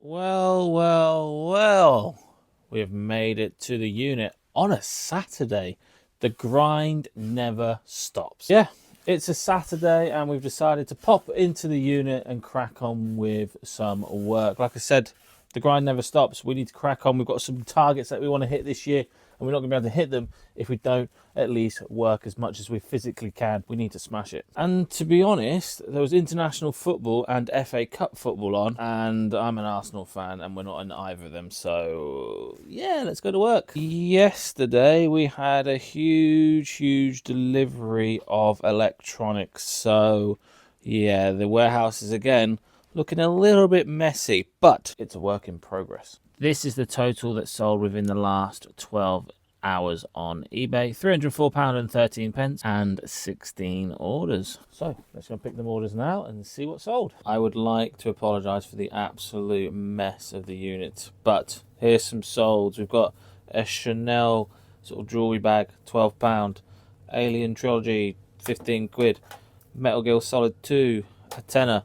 Well, we have made it to the unit on a Saturday. The grind never stops. Yeah, it's a Saturday and we've decided to pop into the unit and crack on with some work. Like I said, the grind never stops. We need to crack on. We've got some targets that we want to hit this year, and we're not going to be able to hit them if we don't at least work as much as we physically can. We need to smash it. And to be honest, there was international football and FA Cup football on, and I'm an Arsenal fan and we're not in either of them, so yeah, let's go to work. Yesterday we had a huge delivery of electronics, so yeah, the warehouse is again looking a little bit messy, but it's a work in progress. This is the total that sold within the last 12 hours on eBay. £304.13 and 16 orders. So let's go pick them orders now and see what's sold. I would like to apologise for the absolute mess of the unit, but here's some solds. We've got a Chanel sort of jewellery bag, £12. Alien Trilogy, 15 quid. Metal Gear Solid 2, a tenner.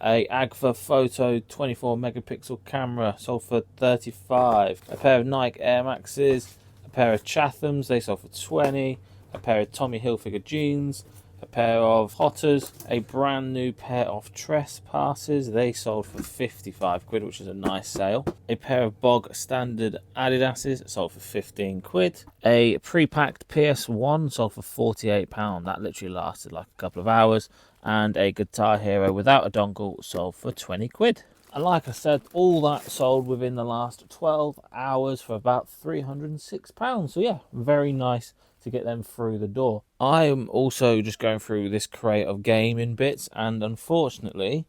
A Agfa Photo 24 megapixel camera sold for 35. A pair of Nike Air Maxes, a pair of Chathams, they sold for 20. A pair of Tommy Hilfiger jeans, a pair of Hotters, a brand new pair of Trespasses, they sold for 55 quid, which is a nice sale. A pair of bog standard Adidas's sold for 15 quid. A pre-packed PS1 sold for £48. That literally lasted like a couple of hours. And a Guitar Hero without a dongle sold for 20 quid. And like I said, all that sold within the last 12 hours for about £306. So yeah, very nice to get them through the door. I am also just going through this crate of gaming bits, and unfortunately,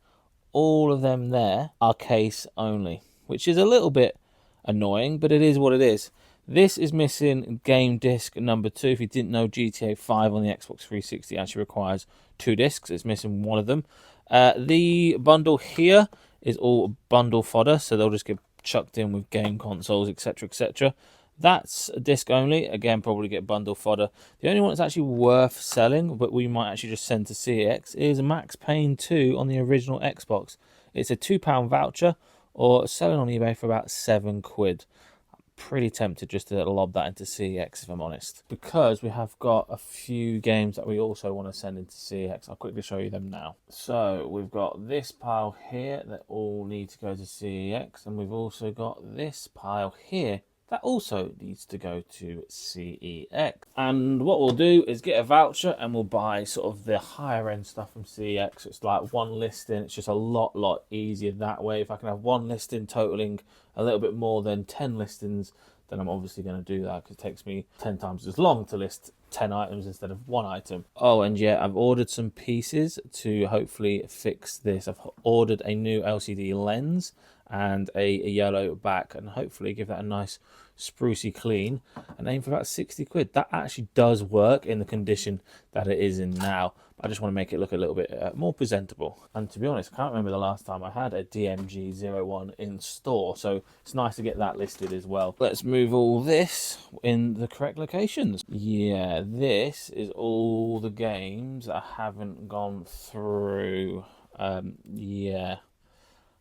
all of them there are case only, which is a little bit annoying, but it is what it is. This is missing game disc number 2. If you didn't know, GTA 5 on the Xbox 360 actually requires 2 discs. It's missing one of them. The bundle here is all bundle fodder, so they'll just get chucked in with game consoles, etc, etc. That's a disc only. Again, probably get bundle fodder. The only one that's actually worth selling, but we might actually just send to CEX, is Max Payne 2 on the original Xbox. It's a £2 voucher, or selling on eBay for about 7 quid. Pretty tempted just to lob that into CEX, if I'm honest, because we have got a few games that we also want to send into CEX. I'll quickly show you them now. So we've got this pile here that all need to go to CEX, and we've also got this pile here that also needs to go to CEX. And what we'll do is get a voucher and we'll buy sort of the higher end stuff from CEX. It's like one listing. It's just a lot easier that way. If I can have one listing totaling a little bit more than 10 listings, then I'm obviously going to do that, because it takes me 10 times as long to list 10 items instead of one item. Oh, and yeah, I've ordered some pieces to hopefully fix this. I've ordered a new LCD lens and a yellow back, and hopefully give that a nice sprucey clean, and aim for about 60 quid. That actually does work in the condition that it is in now. I just want to make it look a little bit more presentable. And to be honest, I can't remember the last time I had a DMG01 in store, so it's nice to get that listed as well. Let's move all this in the correct locations. Yeah, this is all the games that I haven't gone through. Yeah,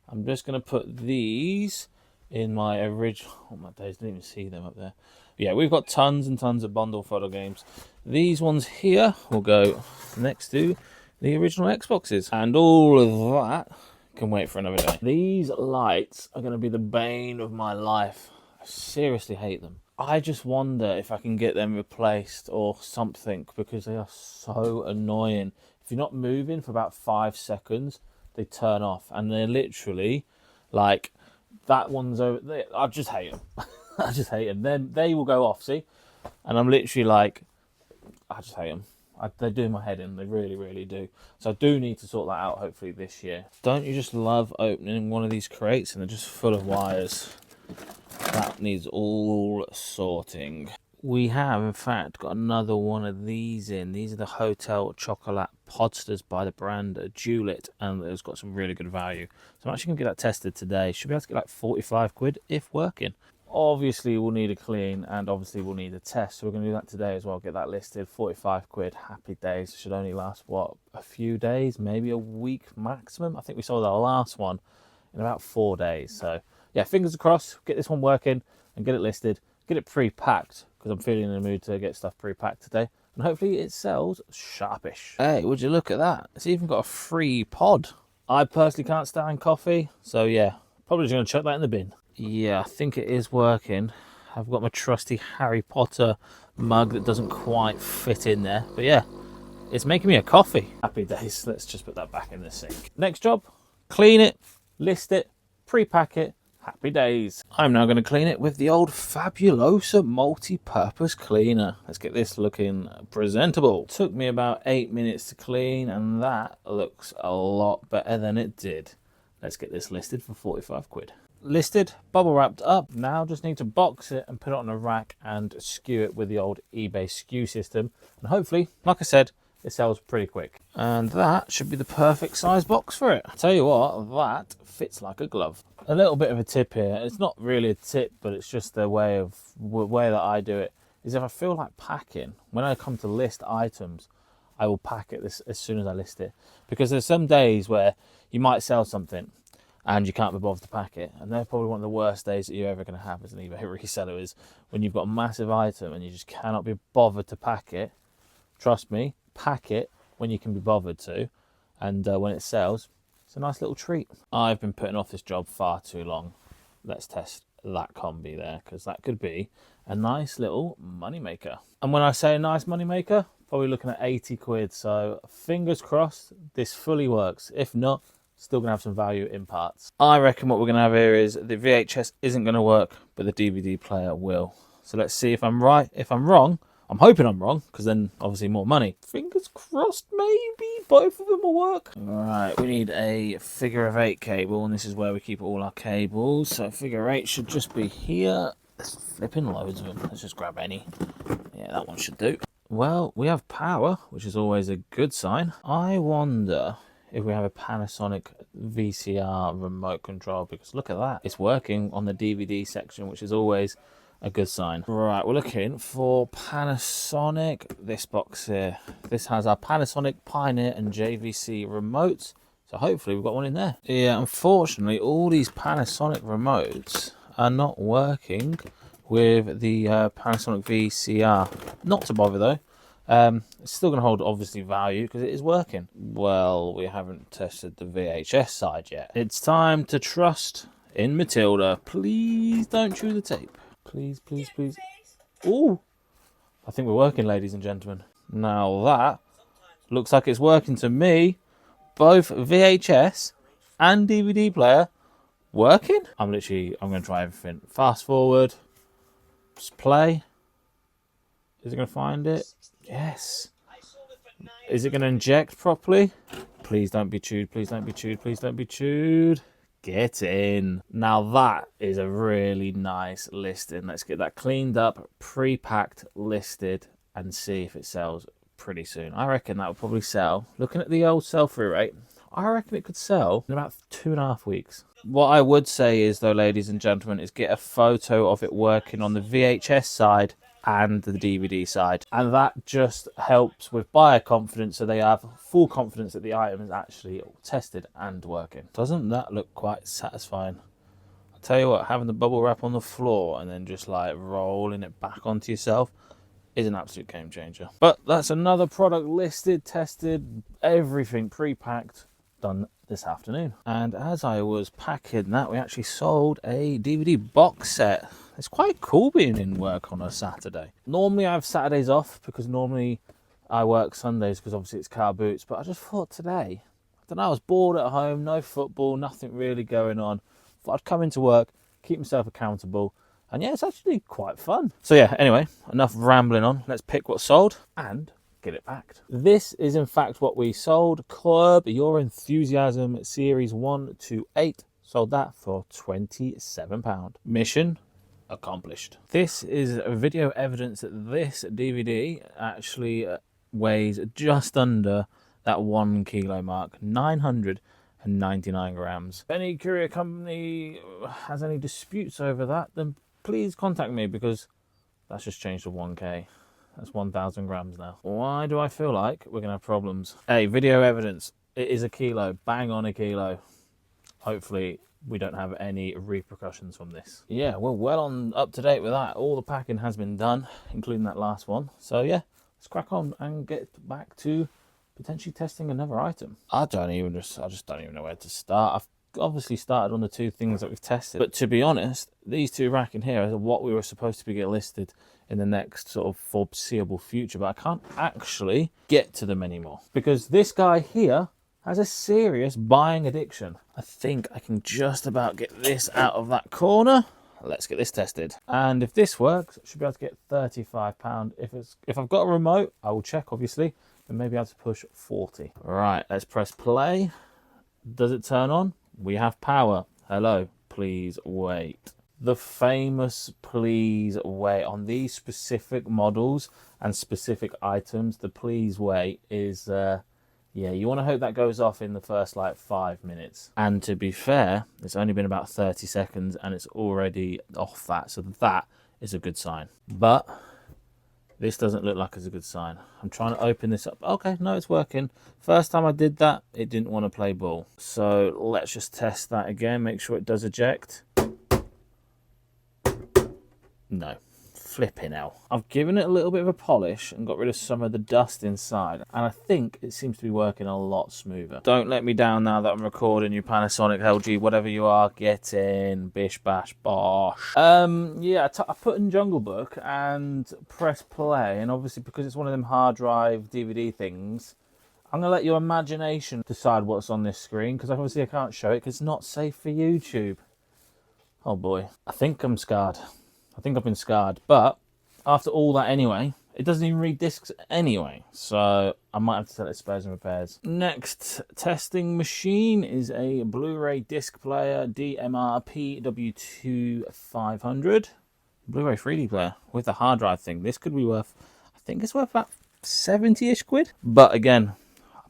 I'm just going to put these in my original... Oh my days, didn't even see them up there. Yeah, we've got tons and tons of bundle photo games. These ones here will go next to the original Xboxes. And all of that can wait for another day. These lights are going to be the bane of my life. I seriously hate them. I just wonder if I can get them replaced or something, because they are so annoying. If you're not moving for about 5 seconds, they turn off. And they're literally like... That one's over there. I just hate them. I just hate them. Then they will go off, see? And I'm literally like, I just hate them. They do my head in. They really do. So I do need to sort that out, hopefully, this year. Don't you just love opening one of these crates and they're just full of wires? That needs all sorting. We have, in fact, got another one of these in. These are the Hotel Chocolat Podsters by the brand Juliet, and it's got some really good value. So I'm actually going to get that tested today. Should be able to get like 45 quid if working. Obviously, we'll need a clean, and obviously we'll need a test. So we're going to do that today as well. Get that listed, 45 quid, happy days. Should only last, what, a few days, maybe a week maximum. I think we sold our last one in about 4 days. So yeah, fingers crossed, get this one working and get it listed, get it pre-packed, because I'm feeling in the mood to get stuff pre-packed today. And hopefully it sells sharpish. Hey, would you look at that? It's even got a free pod. I personally can't stand coffee, so yeah, probably just going to chuck that in the bin. Yeah, I think it is working. I've got my trusty Harry Potter mug that doesn't quite fit in there. But yeah, it's making me a coffee. Happy days. Let's just put that back in the sink. Next job, clean it, list it, pre-pack it. Happy days. I'm now going to clean it with the old Fabulosa multi-purpose cleaner. Let's get this looking presentable. Took me about 8 minutes to clean, and that looks a lot better than it did. Let's get this listed for 45 quid. Listed, bubble wrapped up. Now just need to box it and put it on a rack and skew it with the old eBay skew system. And hopefully, like I said, it sells pretty quick. And that should be the perfect size box for it. I tell you what, that fits like a glove. A little bit of a tip here. It's not really a tip, but it's just the way that I do it. Is if I feel like packing, when I come to list items, I will pack it as soon as I list it. Because there's some days where you might sell something and you can't be bothered to pack it. And they're probably one of the worst days that you're ever going to have as an eBay reseller, is when you've got a massive item and you just cannot be bothered to pack it. Trust me, pack it when you can be bothered to, and when it sells, it's a nice little treat. I've been putting off this job far too long. Let's test that combi there, because that could be a nice little money maker. And when I say a nice money maker, probably looking at 80 quid. So fingers crossed this fully works. If not, still gonna have some value in parts. I reckon what we're gonna have here is the VHS isn't gonna work, but the DVD player will. So let's see if I'm right. If I'm wrong, I'm hoping I'm wrong, because then obviously more money. Fingers crossed, maybe both of them will work. All right, we need a figure of 8 cable, and this is where we keep all our cables. So figure 8 should just be here. There's flipping loads of them. Let's just grab any. Yeah, that one should do. Well, we have power, which is always a good sign. I wonder if we have a Panasonic VCR remote control, because look at that. It's working on the DVD section, which is always a good sign. Right, we're looking for Panasonic. This box here. This has our Panasonic Pioneer and JVC remotes. So hopefully we've got one in there. Yeah, unfortunately, all these Panasonic remotes are not working with the Panasonic VCR. Not to bother though. It's still going to hold obviously value because it is working. Well, we haven't tested the VHS side yet. It's time to trust in Matilda. Please don't chew the tape. Please, please, please. Ooh, I think we're working, ladies and gentlemen. Now that looks like it's working to me. Both VHS and DVD player working. I'm going to try everything. Fast forward. Just play. Is it going to find it? Yes. Is it going to inject properly? Please don't be chewed. Please don't be chewed. Please don't be chewed. Get in. Now that is a really nice listing. Let's get that cleaned up, pre-packed, listed, and see if it sells pretty soon. I reckon that will probably sell. Looking at the old sell-through rate, I reckon it could sell in about 2.5 weeks. What I would say is, though, ladies and gentlemen, is get a photo of it working on the VHS side and the DVD side, and that just helps with buyer confidence, so they have full confidence that the item is actually tested and working. Doesn't that look quite satisfying? I'll tell you what, having the bubble wrap on the floor and then just like rolling it back onto yourself is an absolute game changer. But that's another product listed, tested, everything pre-packed, done this afternoon. And as I was packing that, we actually sold a DVD box set. It's quite cool being in work on a Saturday. Normally I have Saturdays off because normally I work Sundays because obviously it's car boots. But I just thought today, I don't know, I was bored at home, no football, nothing really going on. Thought I'd come into work, keep myself accountable. And yeah, it's actually quite fun. So yeah, anyway, enough rambling on. Let's pick what's sold and get it packed. This is in fact what we sold. Curb Your Enthusiasm Series 1 to 8. Sold that for £27. Mission accomplished. This is video evidence that this DVD actually weighs just under that 1 kilo mark, 999 grams. If any courier company has any disputes over that, then please contact me, because that's just changed to 1k. That's 1,000 grams now. Why do I feel like we're gonna have problems? Hey, video evidence, it is a kilo, bang on a kilo. Hopefully we don't have any repercussions from this. Yeah, we're well on up to date with that. All the packing has been done, including that last one. So yeah, let's crack on and get back to potentially testing another item. I just don't even know where to start. I've obviously started on the two things that we've tested, but to be honest, these two rack in here are what we were supposed to be get listed in the next sort of foreseeable future, but I can't actually get to them anymore because this guy here has a serious buying addiction. I think I can just about get this out of that corner. Let's get this tested. And if this works, I should be able to get £35. If I've got a remote, I will check obviously, and maybe I have to push 40. Right, let's press play. Does it turn on? We have power. Hello, please wait. The famous please wait on these specific models and specific items. The please wait is yeah, you want to hope that goes off in the first like 5 minutes. And to be fair, it's only been about 30 seconds and it's already off that. So that is a good sign. But this doesn't look like it's a good sign. I'm trying to open this up. Okay, no, it's working. First time I did that, it didn't want to play ball. So let's just test that again. Make sure it does eject. No. Flipping hell. I've given it a little bit of a polish and got rid of some of the dust inside, and I think it seems to be working a lot smoother. Don't let me down now that I'm recording, you Panasonic, LG, whatever you are. Get in, bish bash bosh. Yeah, I put in Jungle Book and press play, and obviously because it's one of them hard drive DVD things, I'm gonna let your imagination decide what's on this screen, because obviously I can't show it because it's not safe for YouTube. Oh boy, I think I'm scarred. I think I've been scarred, but after all that anyway, it doesn't even read discs anyway, so I might have to sell it spares and repairs. Next testing machine is a Blu-ray disc player, DMR PW2500. Blu-ray 3D player with the hard drive thing. This could be worth, I think it's worth about 70-ish quid. But again,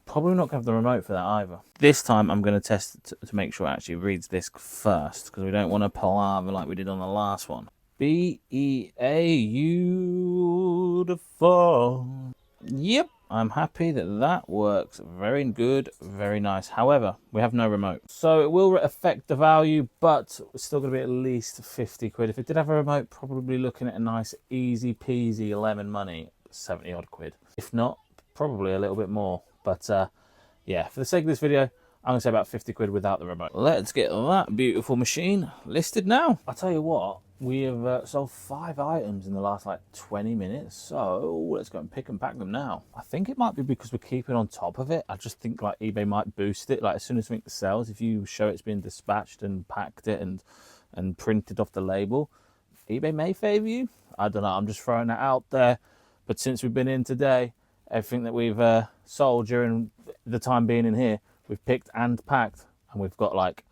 probably not going to have the remote for that either. This time I'm going to test it to make sure it actually reads disc first, because we don't want to palaver like we did on the last one. Beautiful. Yep, I'm happy that works very good, very nice. However, we have no remote, so it will affect the value, but it's still going to be at least 50 quid. If it did have a remote, probably looking at a nice easy peasy lemon money, 70 odd quid. If not, probably a little bit more. But yeah, for the sake of this video, I'm going to say about 50 quid without the remote. Let's get that beautiful machine listed now. I'll tell you what, we have sold 5 items in the last like 20 minutes. So let's go and pick and pack them now. I think it might be because we're keeping on top of it. I just think like eBay might boost it. Like as soon as something sells, if you show it's been dispatched and packed it and printed off the label, eBay may favour you. I don't know. I'm just throwing that out there. But since we've been in today, everything that we've sold during the time being in here, we've picked and packed, and we've got like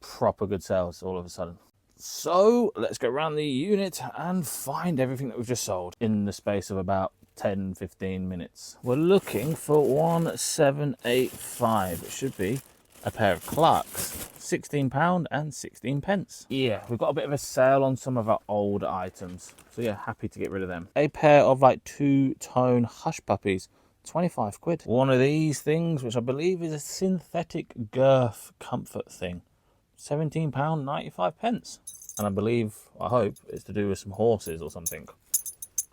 proper good sales all of a sudden. So let's go around the unit and find everything that we've just sold in the space of about 10-15 minutes. We're looking for 1785. It should be a pair of Clarks, £16 and 16 pence. Yeah, we've got a bit of a sale on some of our old items, so yeah, happy to get rid of them. A pair of like 2-tone hush puppies, 25 quid. One of these things, which I believe is a synthetic girth comfort thing, £17.95 pence. And I believe, I hope, it's to do with some horses or something.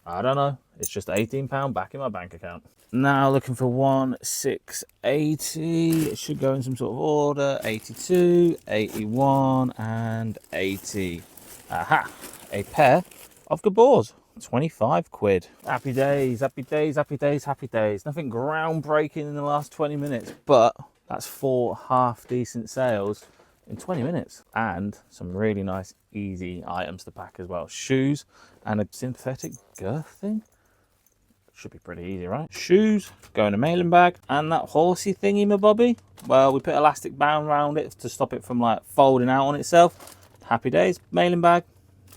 I don't know. It's just £18 back in my bank account. Now looking for 1680. It should go in some sort of order. 82, 81, and 80. Aha! A pair of Gabors. 25 quid. Happy days, happy days, happy days, happy days. Nothing groundbreaking in the last 20 minutes, but that's 4 half decent sales in 20 minutes. And some really nice, easy items to pack as well. Shoes and a synthetic girth thing. Should be pretty easy, right? Shoes, go in a mailing bag. And that horsey thingy, my bobby, well, we put elastic band around it to stop it from like folding out on itself. Happy days, mailing bag.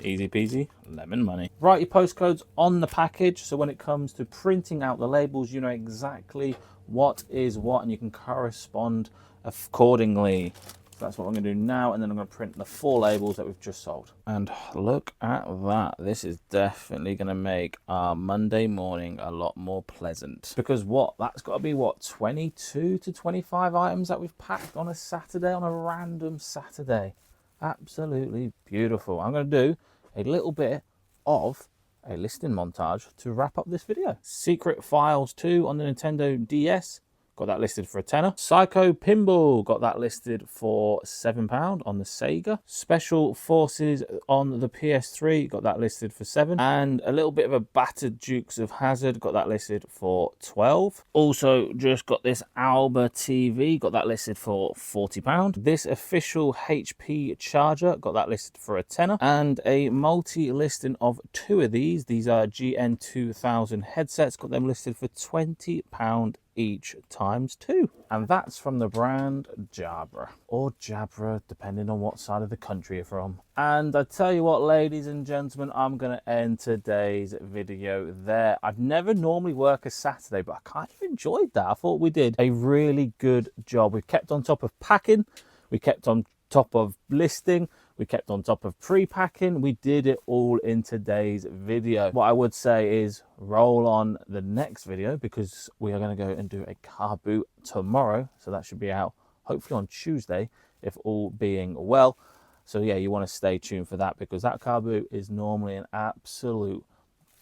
Easy peasy, lemon money. Write your postcodes on the package, so when it comes to printing out the labels, you know exactly what is what, and you can correspond accordingly. So that's what I'm going to do now, and then I'm going to print the 4 labels that we've just sold. And look at that. This is definitely going to make our Monday morning a lot more pleasant. Because what? That's got to be, what, 22 to 25 items that we've packed on a Saturday, on a random Saturday. Absolutely beautiful. I'm going to do a little bit of a listing montage to wrap up this video. Secret Files 2 on the Nintendo DS. Got that listed for a tenner. Psycho Pinball, got that listed for £7 on the Sega. Special Forces on the PS3, got that listed for £7. And a little bit of a battered Dukes of Hazzard, got that listed for £12. Also just got this Alba TV, got that listed for £40. This official HP charger, got that listed for a tenner. And a multi-listing of 2 of these. These are GN2000 headsets, got them listed for £20 each times 2, and that's from the brand Jabra, or Jabra, depending on what side of the country you're from. And I tell you what, ladies and gentlemen, I'm going to end today's video there. I'd never normally work a Saturday, but I kind of enjoyed that. I thought we did a really good job. We kept on top of packing, we kept on top of listing, we kept on top of pre-packing. We did it all in today's video. What I would say is roll on the next video, because we are going to go and do a car boot tomorrow. So that should be out hopefully on Tuesday, if all being well. So yeah, you want to stay tuned for that, because that car boot is normally an absolute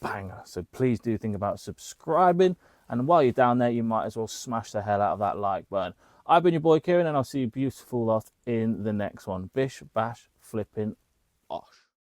banger. So please do think about subscribing. And while you're down there, you might as well smash the hell out of that like button. I've been your boy Kieran, and I'll see you beautiful lot in the next one. Bish, bash, flipping, osh.